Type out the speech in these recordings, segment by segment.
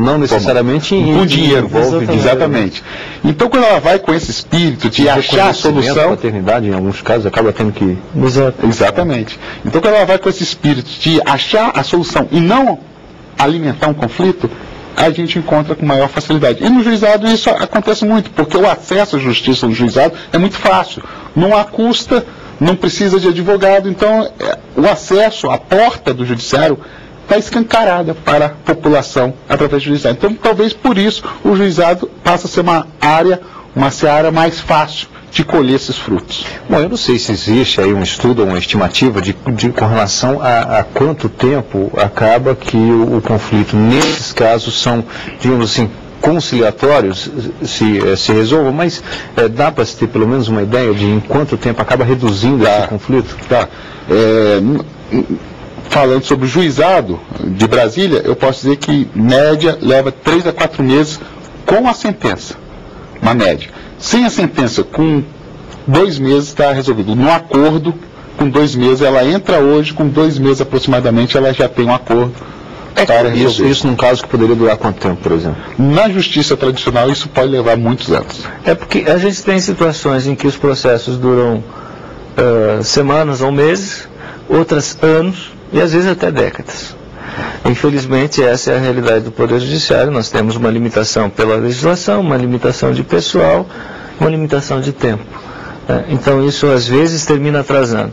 Não necessariamente com dinheiro, exatamente. Então, quando ela vai com esse espírito de achar a solução... A paternidade, em alguns casos, acaba tendo que... Exatamente. Então, quando ela vai com esse espírito de achar a solução e não alimentar um conflito, a gente encontra com maior facilidade. E no juizado isso acontece muito, porque o acesso à justiça no juizado é muito fácil. Não há custa, não precisa de advogado, então o acesso à porta do judiciário está escancarada para a população através do juizado. Então, talvez por isso o juizado passa a ser uma seara mais fácil de colher esses frutos. Bom, eu não sei se existe aí um estudo, uma estimativa com relação a quanto tempo acaba que o conflito, nesses casos, são, digamos assim, conciliatórios, se resolvam, mas dá para se ter pelo menos uma ideia de em quanto tempo acaba reduzindo esse conflito? Tá. Falando sobre o juizado de Brasília, eu posso dizer que, média, leva 3 a 4 meses com a sentença, uma média. Sem a sentença, com 2 meses está resolvido. No acordo, com 2 meses, ela entra hoje, com 2 meses aproximadamente, ela já tem um acordo para resolver. Isso num caso que poderia durar quanto tempo, por exemplo? Na justiça tradicional, isso pode levar muitos anos. É porque a gente tem situações em que os processos duram semanas ou meses, outras anos e às vezes até décadas. Infelizmente, essa é a realidade do Poder Judiciário. Nós temos uma limitação pela legislação, uma limitação de pessoal, uma limitação de tempo. Então, isso às vezes termina atrasando.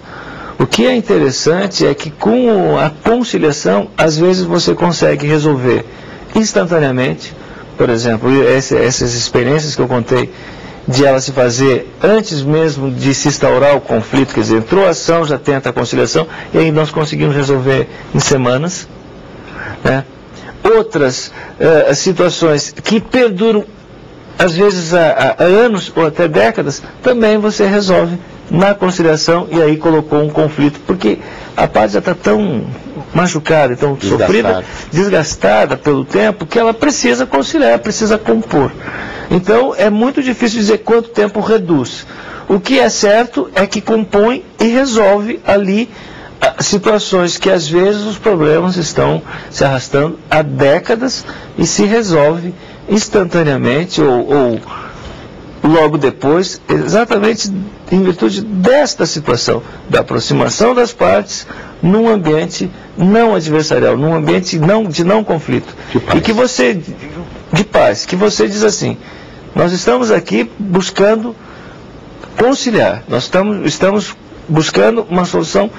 O que é interessante é que com a conciliação, às vezes você consegue resolver instantaneamente. Por exemplo, essas experiências que eu contei, de ela se fazer antes mesmo de se instaurar o conflito, quer dizer, entrou a ação, já tenta a conciliação, e aí nós conseguimos resolver em semanas. Outras situações que perduram às vezes há anos ou até décadas, também você resolve na conciliação, e aí colocou um conflito, porque a parte já está tão machucada, tão sofrida, desgastada pelo tempo, que ela precisa conciliar, precisa compor. Então é muito difícil dizer quanto tempo reduz. O que é certo é que compõe e resolve ali situações que às vezes os problemas estão se arrastando há décadas e se resolve instantaneamente ou logo depois, exatamente em virtude desta situação, da aproximação das partes num ambiente não adversarial, num ambiente de não conflito. E que você, de paz, que você diz assim: nós estamos aqui buscando conciliar, nós estamos buscando uma solução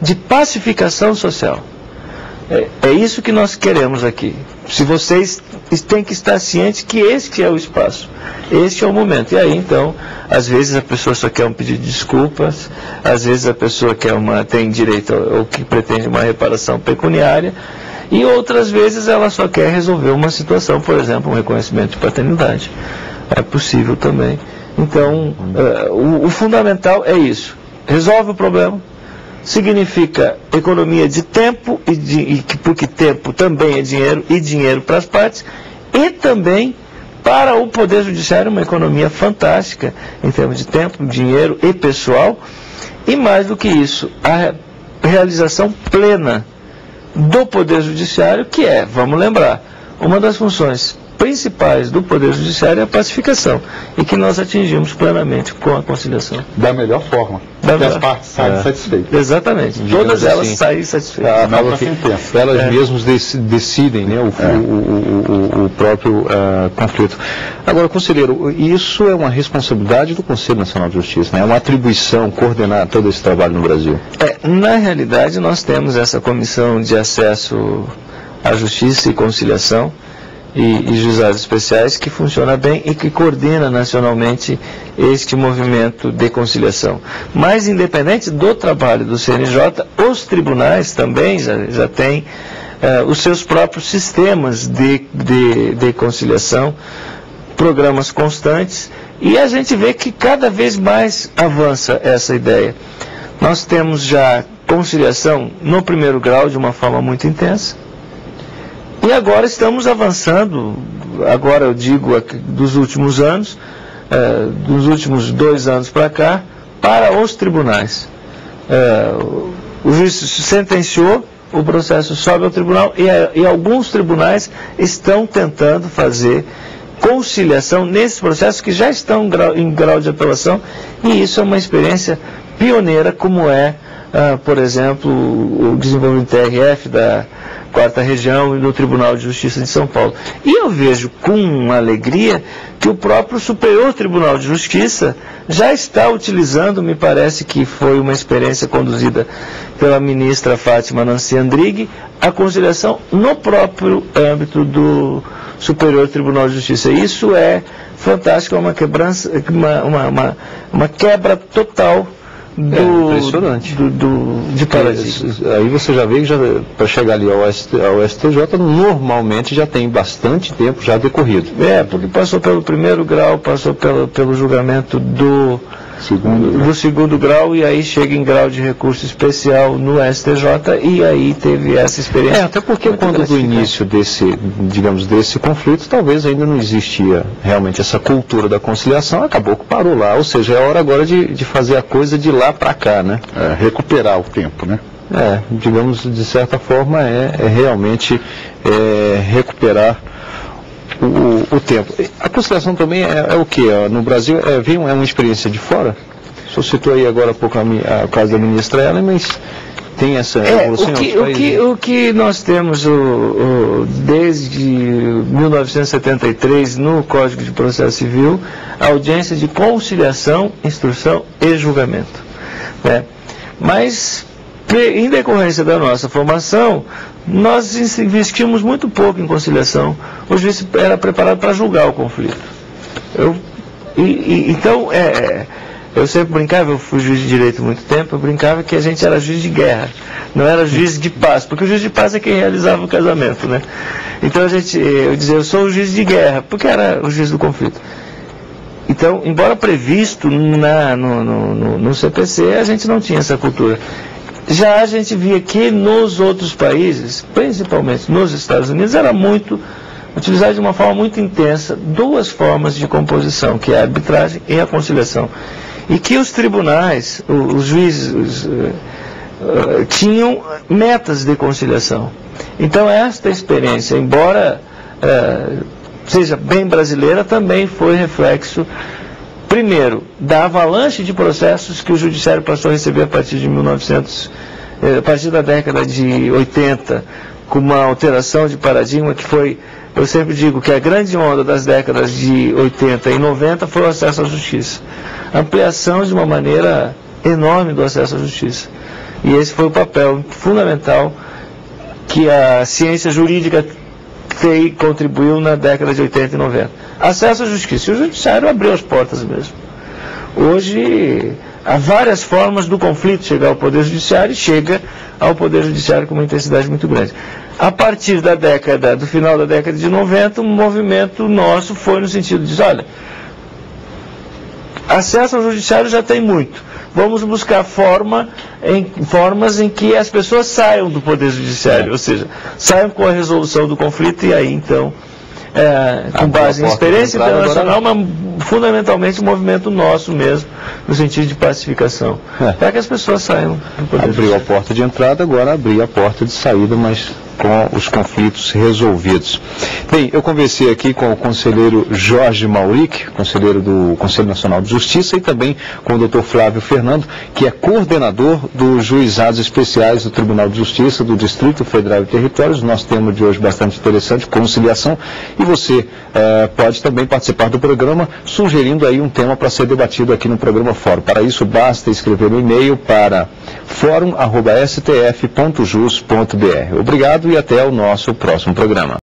de pacificação social. É isso que nós queremos aqui. Se vocês têm que estar cientes que este é o espaço, este é o momento. E aí, então, às vezes a pessoa só quer um pedido de desculpas, às vezes a pessoa tem direito ou que pretende uma reparação pecuniária, e outras vezes ela só quer resolver uma situação, por exemplo, um reconhecimento de paternidade. É possível também. Então, o fundamental é isso. Resolve o problema. Significa economia de tempo, porque tempo também é dinheiro, e dinheiro para as partes, e também para o Poder Judiciário uma economia fantástica em termos de tempo, dinheiro e pessoal, e mais do que isso, a realização plena do Poder Judiciário, que é, vamos lembrar, uma das funções principais do Poder Judiciário é a pacificação, e que nós atingimos plenamente com a conciliação. Da melhor forma, porque as partes saem satisfeitas. Exatamente, todas elas saem satisfeitas. Elas mesmas decidem, né, o próprio conflito. Agora, conselheiro, isso é uma responsabilidade do Conselho Nacional de Justiça, né? É uma atribuição coordenar todo esse trabalho no Brasil. Na realidade, nós temos essa comissão de acesso à justiça e conciliação, e juizados especiais, que funciona bem e que coordena nacionalmente este movimento de conciliação. Mas, independente do trabalho do CNJ, os tribunais também já têm os seus próprios sistemas de conciliação, programas constantes, e a gente vê que cada vez mais avança essa ideia. Nós temos já conciliação no primeiro grau de uma forma muito intensa, e agora estamos avançando, agora eu digo dos últimos anos, dos últimos 2 anos para cá, para os tribunais. O juiz sentenciou, o processo sobe ao tribunal e alguns tribunais estão tentando fazer conciliação nesses processos que já estão em grau de apelação, e isso é uma experiência pioneira, como é, por exemplo, o desenvolvimento TRF da 4ª Região e do Tribunal de Justiça de São Paulo. E eu vejo com alegria que o próprio Superior Tribunal de Justiça já está utilizando, me parece que foi uma experiência conduzida pela ministra Fátima Nancy Andrighi, a conciliação no próprio âmbito do Superior Tribunal de Justiça. Isso é fantástico, é uma quebra total impressionante. De paradigma. Aí você já vê que para chegar ali ao STJ, normalmente já tem bastante tempo já decorrido. Porque passou pelo primeiro grau, passou pelo julgamento do segundo grau, e aí chega em grau de recurso especial no STJ, e aí teve essa experiência. Até porque quando do início desse conflito, talvez ainda não existia realmente essa cultura da conciliação, acabou que parou lá, ou seja, é hora agora de fazer a coisa de lá para cá, né? Recuperar o tempo, né? Digamos, de certa forma, realmente recuperar o tempo. A conciliação também é o que? No Brasil é uma experiência de fora? O senhor citou aí agora há pouco o caso da ministra Ellen, mas tem essa evolução em outros países? O que nós temos desde 1973 no Código de Processo Civil, a audiência de conciliação, instrução e julgamento. Mas, em decorrência da nossa formação, nós investimos muito pouco em conciliação. O juiz era preparado para julgar o conflito. Então, eu sempre brincava, eu fui juiz de direito há muito tempo, eu brincava que a gente era juiz de guerra, não era juiz de paz, porque o juiz de paz é quem realizava o casamento, né? Então eu dizia, eu sou o juiz de guerra, porque era o juiz do conflito. Então, embora previsto no CPC, a gente não tinha essa cultura. Já a gente via que nos outros países, principalmente nos Estados Unidos, era muito utilizado de uma forma muito intensa duas formas de composição, que é a arbitragem e a conciliação. E que os tribunais, os juízes, tinham metas de conciliação. Então esta experiência, embora seja bem brasileira, também foi reflexo, primeiro, da avalanche de processos que o judiciário passou a receber a partir de a partir da década de 80, com uma alteração de paradigma que foi, eu sempre digo que a grande onda das décadas de 80 e 90 foi o acesso à justiça. Ampliação de uma maneira enorme do acesso à justiça. E esse foi o papel fundamental que a ciência jurídica contribuiu na década de 80 e 90. Acesso à justiça. E o judiciário abriu as portas mesmo. Hoje, há várias formas do conflito chegar ao Poder Judiciário, e chega ao Poder Judiciário com uma intensidade muito grande. A partir do final da década de 90, um movimento nosso foi no sentido de, olha, acesso ao judiciário já tem muito. Vamos buscar formas em que as pessoas saiam do Poder Judiciário, ou seja, saiam com a resolução do conflito, e aí então, com base em experiência internacional, mas fundamentalmente um movimento nosso mesmo, no sentido de pacificação, para que as pessoas saiam do Poder Judiciário. Abriu a porta de entrada, agora abriu a porta de saída, mas com os conflitos resolvidos. Bem, eu conversei aqui com o conselheiro Jorge Mauric, conselheiro do Conselho Nacional de Justiça, e também com o Dr. Flávio Fernando, que é coordenador dos Juizados Especiais do Tribunal de Justiça do Distrito Federal e Territórios. Nosso tema de hoje bastante interessante, conciliação, e você pode também participar do programa, sugerindo aí um tema para ser debatido aqui no programa Fórum. Para isso, basta escrever um e-mail para forum@stf.jus.br. Obrigado e até o nosso próximo programa.